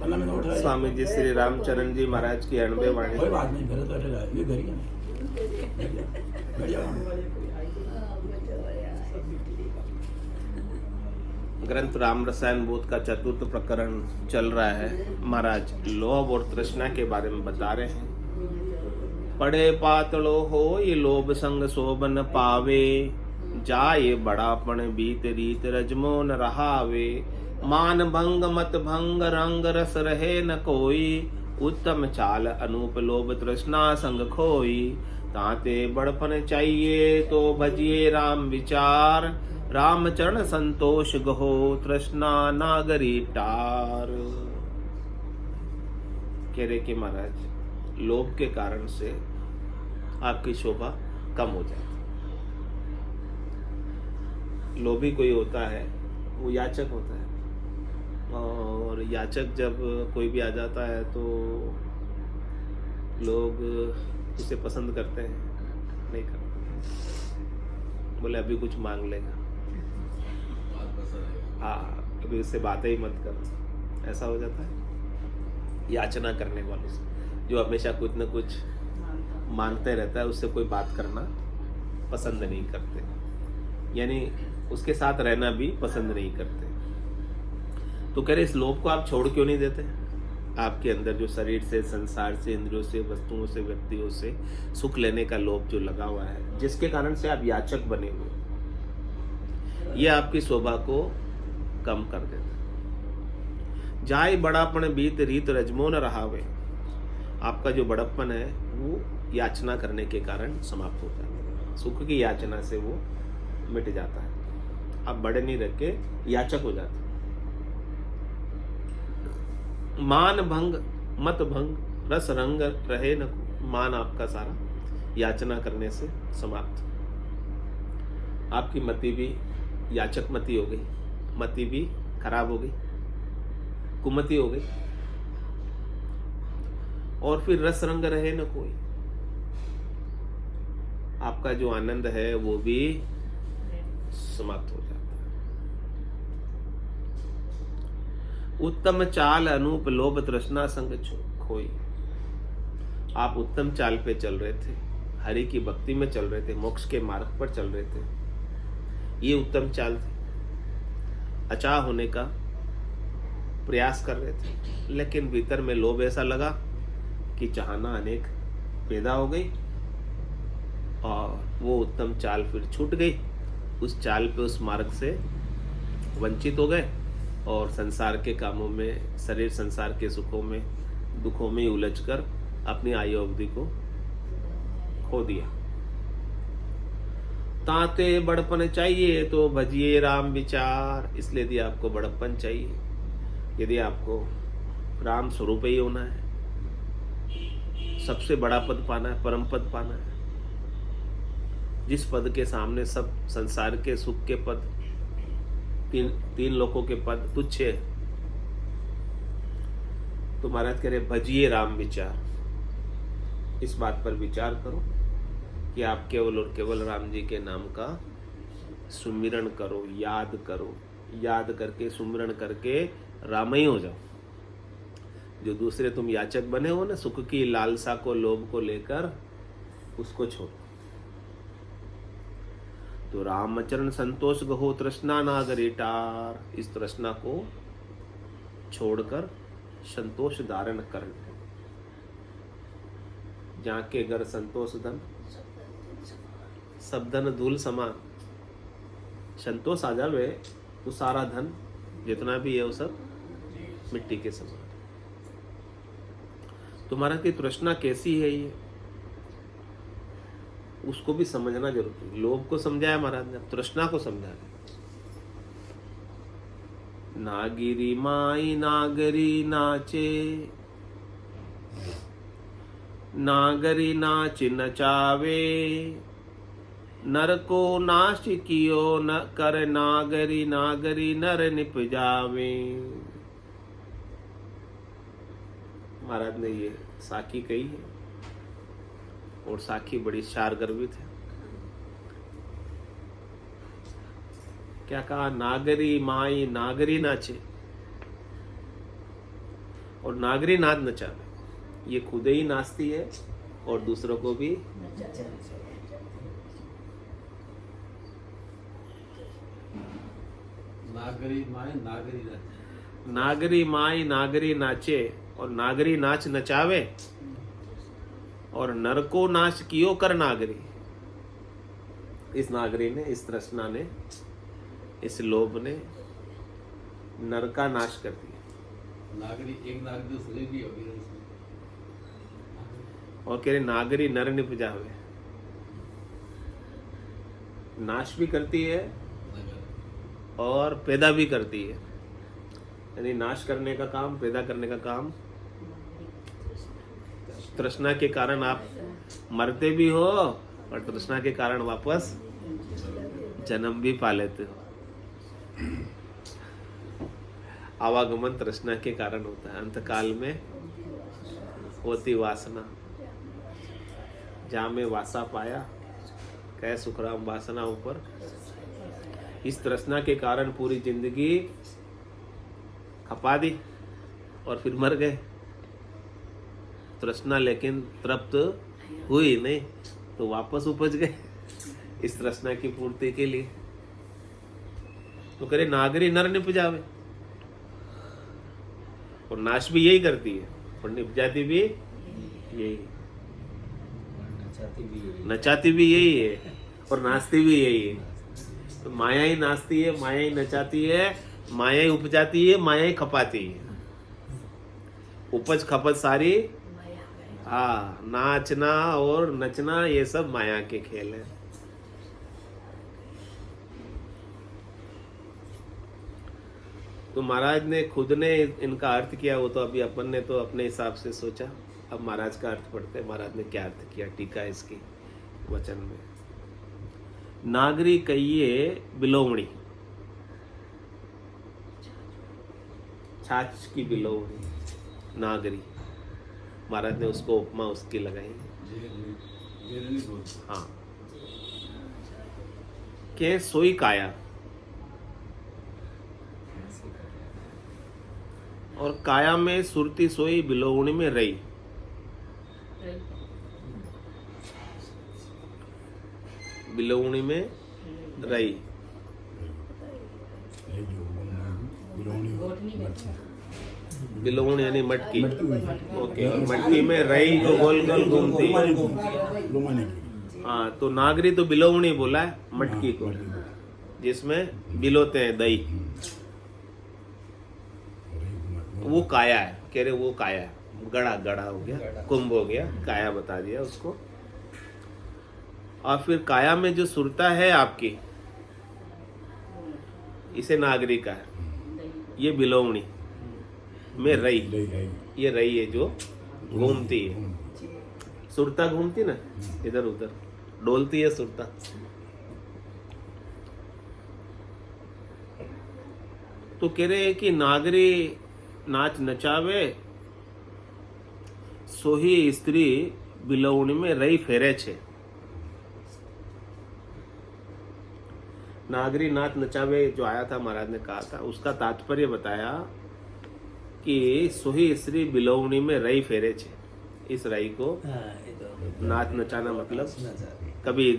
स्वामी जी श्री रामचरण जी महाराज की 90 वाणी। कोई बात नहीं, घर बैठेगा, ये घर ही है। बैठ जाओ। ग्रंथ राम रसायन बोध का 4th प्रकरण चल रहा है। महाराज लोभ और तृष्णा के बारे में बता रहे हैं। पड़े पातलो हो ये लोभ संग शोभन पावे, जाए बड़ापण बीत रीत रजमो न रहावे। मान भंग मत भंग रंग रस रहे न कोई, उत्तम चाल अनूप लोभ तृष्णा संग खोई। ताते बड़पन चाहिए तो भजिए राम विचार, राम चरण संतोष गहो तृष्णा नागरी टार। कह रहे कि महाराज लोभ के कारण से आपकी शोभा कम हो जाती। लोभी कोई होता है वो याचक होता है, और याचक जब कोई भी आ जाता है तो लोग उसे पसंद करते हैं, नहीं करते। बोले अभी कुछ मांग लेगा, हाँ अभी उससे बातें ही मत करो, ऐसा हो जाता है याचना करने वालों से। जो हमेशा कुछ न कुछ मांगते रहता है उससे कोई बात करना पसंद नहीं करते, यानी उसके साथ रहना भी पसंद नहीं करते। तो कह रहे इस लोभ को आप छोड़ क्यों नहीं देते? आपके अंदर जो शरीर से, संसार से, इंद्रियों से, वस्तुओं से, व्यक्तियों से सुख लेने का लोभ जो लगा हुआ है, जिसके कारण से आप याचक बने हुए, ये आपकी शोभा को कम कर देता है। जाए बड़ापन बीत रीत रजमो न रहावे, आपका जो बड़प्पन है वो याचना करने के कारण समाप्त होता है। सुख की याचना से वो मिट जाता है, आप बड़े नहीं रह के याचक हो जाते। मान भंग मत भंग रस रंग रहे न, मान आपका सारा याचना करने से समाप्त। आपकी मति भी याचक मति हो गई, मति भी खराब हो गई, कुमति हो गई। और फिर रस रंग रहे न कोई, आपका जो आनंद है वो भी समाप्त हो जाता है। उत्तम चाल अनूप लोभ तृष्णा संग खोई, आप उत्तम चाल पे चल रहे थे, हरि की भक्ति में चल रहे थे, मोक्ष के मार्ग पर चल रहे थे, ये उत्तम चाल थी। अचाह होने का प्रयास कर रहे थे, लेकिन भीतर में लोभ ऐसा लगा कि चाहना अनेक पैदा हो गई और वो उत्तम चाल फिर छूट गई। उस चाल पे, उस मार्ग से वंचित हो गए और संसार के कामों में, शरीर संसार के सुखों में, दुखों में उलझकर अपनी आयु अवधि को खो दिया। ताते बड़पन चाहिए तो भजिए राम विचार, इसलिए यदि आपको बड़प्पन चाहिए, यदि आपको राम स्वरूप ही होना है, सबसे बड़ा पद पाना है, परम पद पाना है, जिस पद के सामने सब संसार के सुख के पद, तीन लोकों के पद तुच्छ है, तो महाराज कह रहे भजिए राम विचार। इस बात पर विचार करो कि आप केवल और केवल राम जी के नाम का सुमिरन करो, याद करो, याद करके सुमिरन करके राम ही हो जाओ। जो दूसरे तुम याचक बने हो ना, सुख की लालसा को, लोभ को लेकर, उसको छोड़ो। तो रामचरण संतोष गहो तृष्णा नागरी टार, इस तृष्णा को छोड़कर संतोष धारण कर। जाके घर संतोष धन, सब धन धूल समान। संतोष आ जावे तो सारा धन जितना भी है वो सब मिट्टी के समान। तुम्हारा की तृष्णा कैसी है, ये उसको भी समझना जरूरी है। लोभ को समझाया महाराज ने, तृष्णा को समझाया। नागिरी माई नागरी नाचे, नागरी नाच नचावे, नर को नाश कियो न कर नागरी, नागरी नर निपजावे। महाराज ने ये साखी कही है, और साखी बड़ी शार गर्वित है। क्या कहा? नागरी माई नागरी नाचे, और नागरी नाच नचावे, ये खुद ही नाचती है और दूसरों को भी नागरी माए नागरी नाचे, नागरी माई नागरी नाचे और नागरी नाच नचावे और नर को नाश कियो कर नागरी। इस नागरी ने, इस तृष्णा ने, इस लोभ ने नर का नाश कर दिया। नागरी एक नागरी उसने भी होगी उसमें। और कह रहे नागरी नर निपजावे, नाश भी करती है और पैदा भी करती है। यानी नाश करने का काम, पैदा करने का काम। तृष्णा के कारण आप मरते भी हो और तृष्णा के कारण वापस जन्म भी पा लेते हो। आवागमन तृष्णा के कारण होता है। अंतकाल में होती वासना, जहाँ में वासा पाया कह सुखराम वासना ऊपर। इस तृष्णा के कारण पूरी जिंदगी खपा दी और फिर मर गए। तृष्णा लेकिन तृप्त हुई नहीं तो वापस उपज गए इस तृष्णा की पूर्ति के लिए। तो करे नागरी नर निपजावे, और नाश भी यही करती है और निपजाती भी यही, नचाती भी यही है और नाचती भी यही है। तो माया ही नाचती है, माया ही नचाती है, माया ही उपजाती है, माया ही खपाती है। उपज खपत सारी, हाँ, नाचना और नचना ये सब माया के खेल है। तो महाराज ने खुद ने इनका अर्थ किया, वो तो अभी अपन ने तो अपने हिसाब से सोचा। अब महाराज का अर्थ पढ़ते हैं, महाराज ने क्या अर्थ किया टीका इसकी वचन में। नागरी कहिए बिलोवणी, छाछ की बिलोवणी नागरी। महाराज ने उसको उपमा उसकी लगाई। हाँ, के सोई काया, और काया में सुरती सोई बिलोवणी में रही। बिलोवणी में रही, बिलोवणी यानी मटकी। ओके, मटकी में रही जो गोल गोल घूमती। हाँ, तो नागरी तो बिलोवणी बोला है मटकी को, जिसमें बिलोते हैं दही। वो काया है, कह रहे वो काया है। गड़ा गड़ा हो गया, कुंभ हो गया, काया बता दिया उसको। और फिर काया में जो सुरता है आपकी, इसे नागरी का है। ये बिलोवणी में रही, ये रही है जो घूमती है। सुरता घूमती ना इधर उधर, डोलती है सुरता। तो कह रहे हैं कि नागरी नाच नचावे, सोही स्त्री बिलोवणी में रही फेरे छे। नागरी नाच नचावे जो आया था, महाराज ने कहा था, उसका तात्पर्य बताया कि सोही स्त्री बिलोवणी में रही फेरे छे। इस रही को नाच नचाना मतलब कभी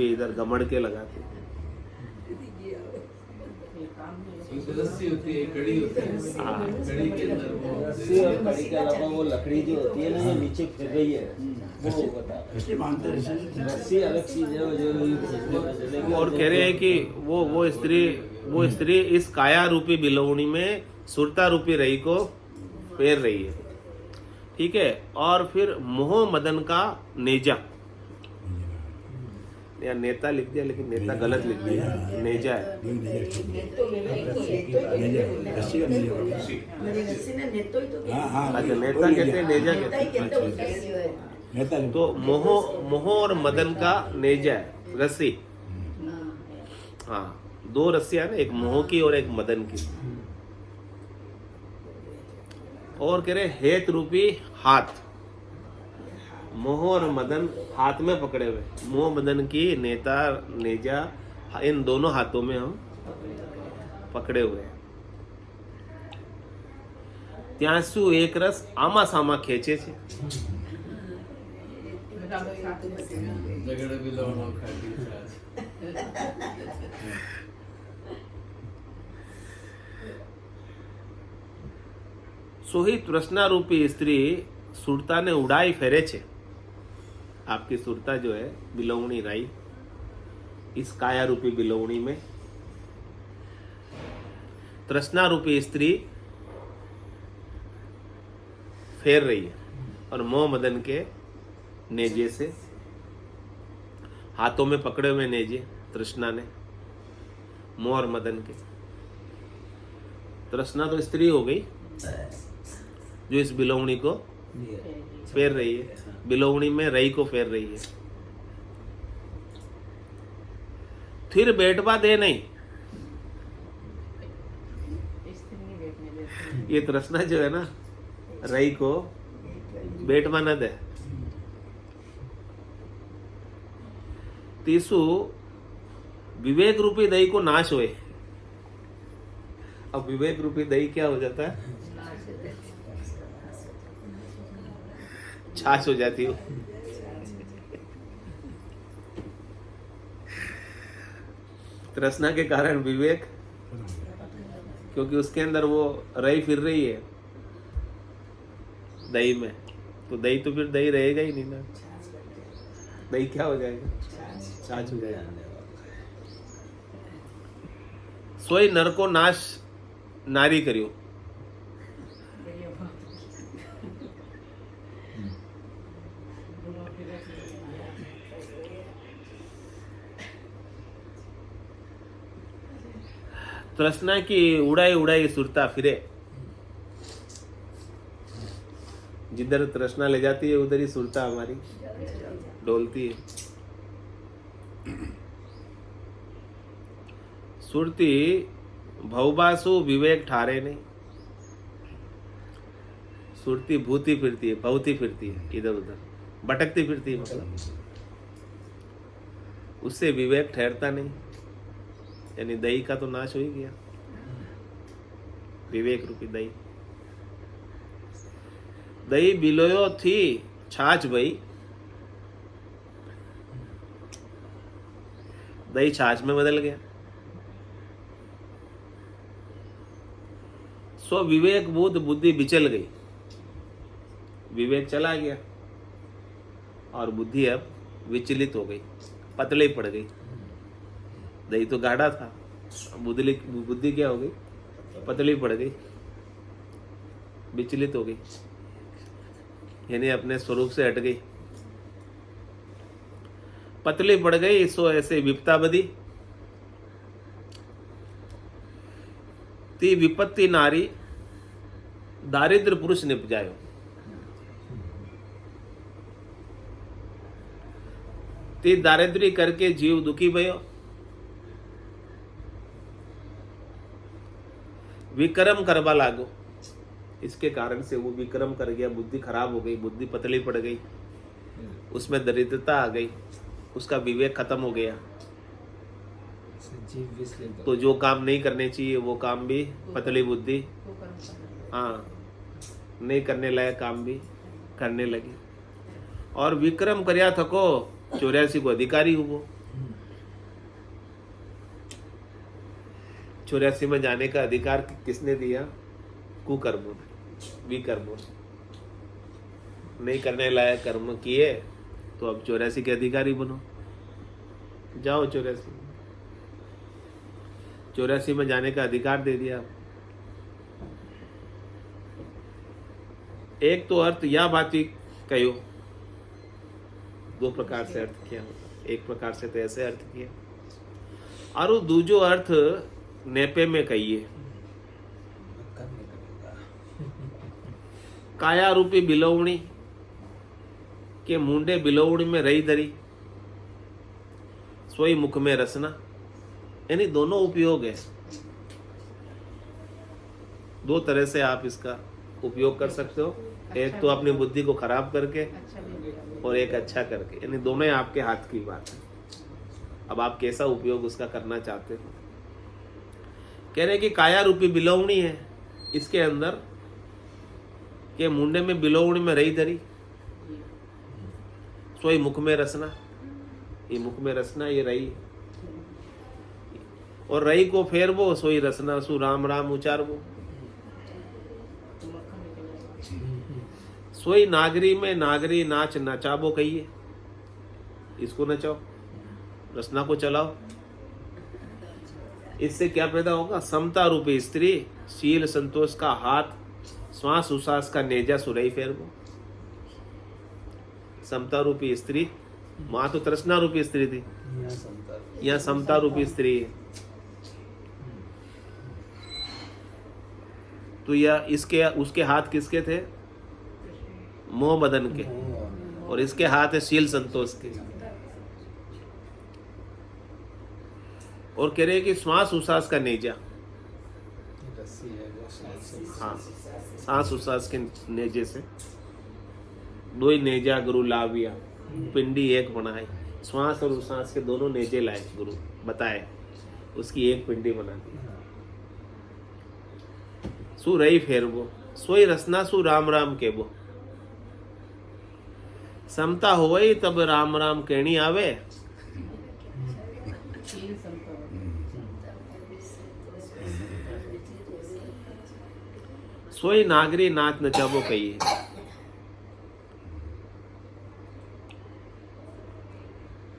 इधर घमंड के लगाते। रस्सी होती है, कड़ी होती है। हाँ, कड़ी के अंदर वो रस्सी और कड़ी के अलावा वो लकड़ी जो होती है ना, जो नीचे फिर रही है, वो बता। रस्सी अलग चीज है जो खींचने में चलेगी। और कह रहे हैं कि वो स्त्री इस काया रूपी बिलोवणी में सुरता रूपी रही को फेर रही है। ठीक है। और फिर मोह मदन का नेजा, या नेता लिख दिया लेकिन नेता गलत लिख दिया, नेजा है। अच्छा, नेता कहते हैं, नेजा कहते हैं। तो मोह और मदन का नेजा है, रस्सी। हाँ, दो रस्सियां ना, एक मोह की और एक मदन की। और कह रहे हेत रूपी हाथ, मोह और मदन हाथ में पकड़े हुए। मोह मदन की नेता नेजा, इन दोनों हाथों में हम पकड़े हुए हैं। ત્યાં શું એક રસ આમાં સામા ખેંચે છે. झगड़े बिलोनो खाटी छाछ. સોહી તૃષ્ણા રૂપી સ્ત્રી સુરતાને ઉડાઈ ફેરે છે. आपकी सुरता जो है बिलोवणी राई, इस काया रूपी बिलोवणी में तृष्णा रूपी स्त्री फेर रही है और मोह मदन के नेजे से, हाथों में पकड़े हुए नेजे तृष्णा ने मोह और मदन के. तृष्णा तो स्त्री हो गई जो इस बिलोवणी को फेर रही है, बिलोवणी में रई को फेर रही है. फिर बैठवा दे नहीं, ये तृष्णा जो है ना रई को बैठवा न दे. तीसु विवेक रूपी दही को नाश होए. अब विवेक रूपी दही क्या हो जाता है? छाछ हो जाती हो. तृष्णा के कारण विवेक, क्योंकि उसके अंदर वो रही फिर रही है दही में, तो दही तो फिर दही रहेगा ही नहीं ना. दही क्या हो जाएगा? छाछ हो जाएगा. सोई नर को नाश नारी करियो. तृष्णा की उड़ाई उड़ाई सुरता फिरे. जिधर तृष्णा ले जाती है उधर ही सुरता हमारी डोलती है. सुरती भवबासु विवेक ठारे नहीं. सुरती भूती फिरती है, भवती फिरती है, इधर उधर भटकती फिरती है, मतलब उससे विवेक ठहरता नहीं. यानी दही का तो नाश हो ही गया, विवेक रूपी दही. दही बिलोयो थी छाछ भई, दही छाछ में बदल गया. सो विवेक बुद्ध बुद्धि बिचल गई. विवेक चला गया और बुद्धि अब विचलित हो गई, पतली पड़ गई. दही तो गाढ़ा था, बुद्धि क्या हो गई? पतली पड़ गई, विचलित हो गई, यानी अपने स्वरूप से हट गई, पतली पड़ गई. सो ऐसे विपता बदी ती विपत्ति नारी दारिद्र पुरुष निपजायो. ती दारिद्री करके जीव दुखी भयो. विक्रम करवा लागो. इसके कारण से वो विक्रम कर गया, बुद्धि खराब हो गई, बुद्धि पतली पड़ गई, उसमें दरिद्रता आ गई, उसका विवेक खत्म हो गया. तो जो काम नहीं करने चाहिए वो काम भी पतली बुद्धि, हाँ, नहीं करने लायक काम भी करने लगी. और विक्रम कर्या थको 84 को अधिकारी हुआ. 84 में जाने का अधिकार किसने दिया? कुकर्मों ने, विकर्मों ने. नहीं करने लायक कर्म किए तो अब 84 के अधिकारी बनो. जाओ 84 में जाने का अधिकार दे दिया. एक तो अर्थ या बात ही कहो, दो प्रकार से अर्थ किया. एक प्रकार से तो ऐसे अर्थ किया, और दूजो अर्थ नेपे में कहिए. काया रूपी बिलोवणी के मुंडे बिलोवणी में रही धरी, सोई मुख में रसना. यानी दोनों उपयोग है, दो तरह से आप इसका उपयोग कर सकते हो. एक तो अपनी बुद्धि को खराब करके और एक अच्छा करके, यानी दोनों ही आपके हाथ की बात है. अब आप कैसा उपयोग उसका करना चाहते हो. कह रहे कि काया रूपी बिलोवणी है, इसके अंदर के मुंडे में बिलोवणी में रही धरी, सोई मुख में रसना, ये मुख में रसना ये रही, और रही को फेरबो सोई रसना सु राम राम उचारबो। सोई नागरी में नागरी नाच नचाबो कहिए, इसको नचाओ, रसना को चलाओ। इससे क्या पैदा होगा? समता रूपी स्त्री, शील संतोष का हाथ, श्वास उश्वास का नेजा सुरई फेरबो। समता रूपी स्त्री, वहां तो तृष्णा रूपी स्त्री थी, यहाँ समता रूपी स्त्री है। तो यह इसके उसके हाथ किसके थे? मोह बदन के, और इसके हाथ है शील संतोष के। और कह रहे कि श्वास उश्वास का नेजा, हाँ सांस उश्वास के नेजे से दो ही नेजा गुरु लाविया, पिंडी एक बनाए। श्वास और उश्वास के दोनों नेजे लाए गुरु बताए, उसकी एक पिंडी बना दी। सु रही फेरबो सोई रसना सु राम राम केबो। समता होई तब राम राम कहनी आवे, सोई नागरी नाच नचाबो कहिए।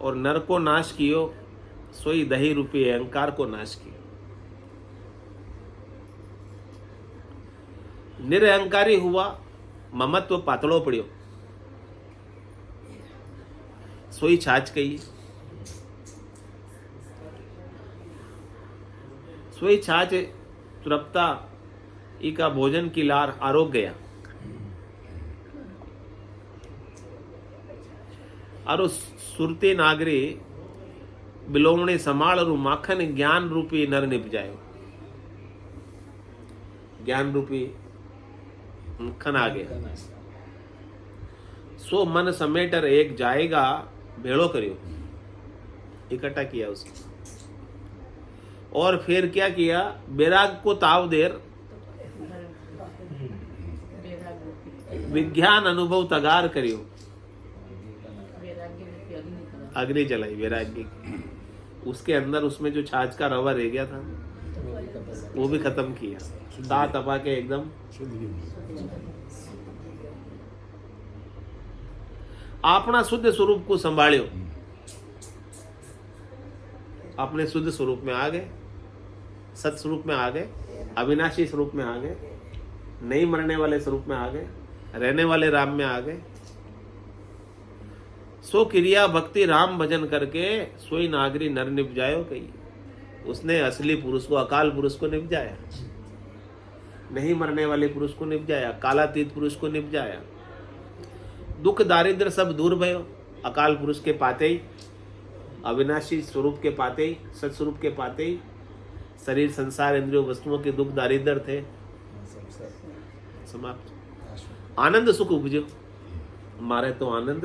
और नर को नाश कियो, सोई दही रूपी अहंकार को नाश कियो। निरअहंकारी हुआ, ममत्व पातड़ो पड़ियो, सोई छाछ कही। सोई छाछ तृप्ता इका भोजन की लार आरोग गया। और सुरती नागरी बिलोमणी समाल रु माखन ज्ञान रूपी नर निप जाए। ज्ञान रूपी मक्खन आ गया। सो मन समेटर एक जाएगा भेड़ो करियो, इकट्ठा किया उसको। और फिर क्या किया? बैराग को ताव देर, विज्ञान अनुभव तगार करियो, अग्नि जलाई वैराग्य की। उसके अंदर उसमें जो छाछ का रवा रह गया था वो भी खत्म किया, दांत तपा के एकदम। अपना शुद्ध स्वरूप को संभालियो, अपने शुद्ध स्वरूप में आ गए, सत स्वरूप में आ गए, अविनाशी स्वरूप में आ गए, नहीं मरने वाले स्वरूप में आ गए, रहने वाले राम में आ गए। सो क्रिया भक्ति राम भजन करके सोई नागरी नर निपजायो कही। उसने असली पुरुष को, अकाल पुरुष को निपजाया, नहीं मरने वाले पुरुष को निपजाया, कालातीत पुरुष को निपजाया। दुख दारिद्र सब दूर भयो अकाल पुरुष के पाते ही, अविनाशी स्वरूप के पाते ही, सत स्वरूप के पाते ही। शरीर संसार इंद्रियों वस्तुओं के दुख दारिद्र थे समाप्त। आनंद सुख उपजो, मारे तो आनंद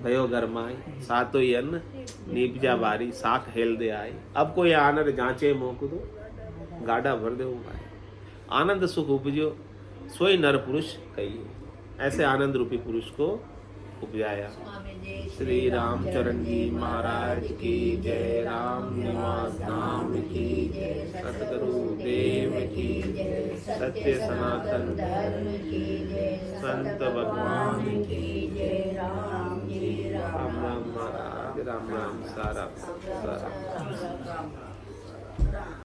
भयो गरमाई, सातो ही अन्न नीपजा बारी, साख हेल दे आई। अब कोई आनंद जांचे मोक दो, गाड़ा भर दे उपाय। आनंद सुख उपजो सोई नर पुरुष कहिए। ऐसे आनंद रूपी पुरुष को उपजाया। श्री रामचरण जी महाराज की जय, राम निवास धाम की जय, सतगुरु देव की जय, सत्य सनातन धर्म की जय, संत भगवान की जय। राम जी राम राम महाराज, राम राम सारा सारा।